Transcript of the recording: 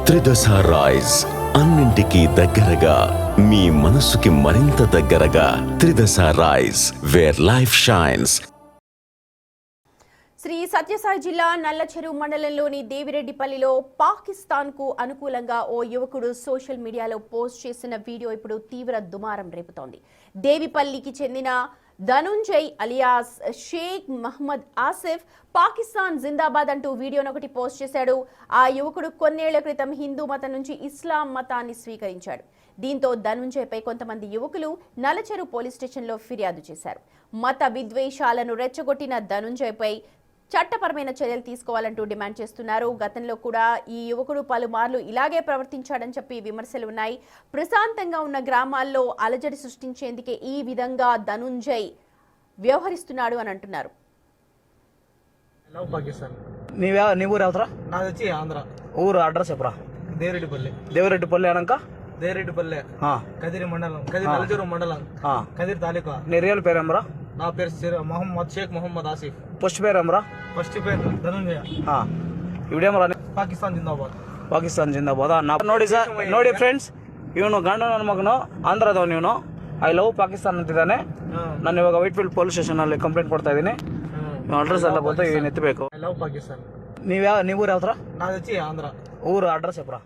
త్రిదశ rice అన్నింటికీ దగ్గరగా మీ మనసుకి మరింత దగ్గరగా Tridasha rice where life shines. Shri Sathya Sai Nallacheruvu మండలంలోని దేవిరెడ్డిపల్లిలో పాకిస్తాన్కు అనుకూలంగా ఓ యువకుడు సోషల్ మీడియాలో పోస్ట్ చేసిన వీడియో ఇప్పుడు తీవ్ర దుమారం రేపుతోంది. దేవిపల్లికి చెందిన ధనుంజయ్ అలియాస్ షేక్ మహమ్మద్ ఆసిఫ్ పాకిస్తాన్ జిందాబాద్ అంటూ వీడియోను ఒకటి పోస్ట్ చేశాడు. ఆ యువకుడు కొన్నేళ్ల క్రితం హిందూ మతం నుంచి ఇస్లాం మతాన్ని స్వీకరించాడు. దీంతో ధనుంజయ్పై కొంతమంది యువకులు నల్లచెరువు పోలీస్ స్టేషన్లో ఫిర్యాదు చేశారు. మత విద్వేషాలను రెచ్చగొట్టిన ధనుంజయ్పై చట్టపరమైన చర్యలు తీసుకోవాలంటూ డిమాండ్ చేస్తున్నారు. గతంలో కూడా ఈ యువకుడు పలుమార్లు ఇలాగే ప్రవర్తించాడని చెప్పి విమర్శలు ఉన్నాయి. ప్రశాంతంగా ఉన్న గ్రామాల్లో అలజడి సృష్టించేందుకే ఈ విధంగా ధనుంజయ్ వ్యవహరిస్తున్నాడు అని అంటున్నారు. నీ ఊరు ఎవరా? నాది వచ్చి ఆంధ్ర. ఊరు అడ్రస్ చెప్పరా? దేవిరెడ్డిపల్లి. దేవిరెడ్డిపల్లి అనక దేవిరెడ్డిపల్లి కదిరి మండలం, కదిరి నల్లచెరువు మండలం, కదిరి తాలూకా. నీ రియల్ పేరేమరా? నా పేరు షేక్ మహమ్మద్ ఆసిఫ్. ఫస్ట్ పేరేమరా? ಫಸ್ಟ್ ಪೇರು ಧನುಂಜಯ. ಇವಿಡೇಮರ ಪಾಕಿಸ್ತಾನ್ ಜಿಂದಾಬಾದ್. ಪಾಕಿಸ್ತಾನ್ ಜಿಂದಾಬಾದ್. ನೋಡಿ ಸರ್, ನೋಡಿ ಫ್ರೆಂಡ್ಸ್, ಇವನು ಗಂಡ ನನ್ನ ಮಗನು ಆಂಧ್ರದವನು. ಇವನು ಐ ಲವ್ ಪಾಕಿಸ್ತಾನ್ ಅಂತಿದ್ದಾನೆ. ನಾನು ಇವಾಗ ವೈಟ್ಫೀಲ್ಡ್ ಪೊಲೀಸ್ ಸ್ಟೇಷನ್ ಅಲ್ಲಿ ಕಂಪ್ಲೇಂಟ್ ಕೊಡ್ತಾ ಇದ್ದೀನಿ. ಅಡ್ರೆಸ್ ಎಲ್ಲ ಬಂದು ಏನು ಎತ್ತಬೇಕು. I love Pakistan. ನೀವು ಊರು ಯಾವ ಥರ? ನಾದು వచ్చి ಆಂಧ್ರ. ಊರು ಅಡ್ರೆಸ್ చెప్పరా?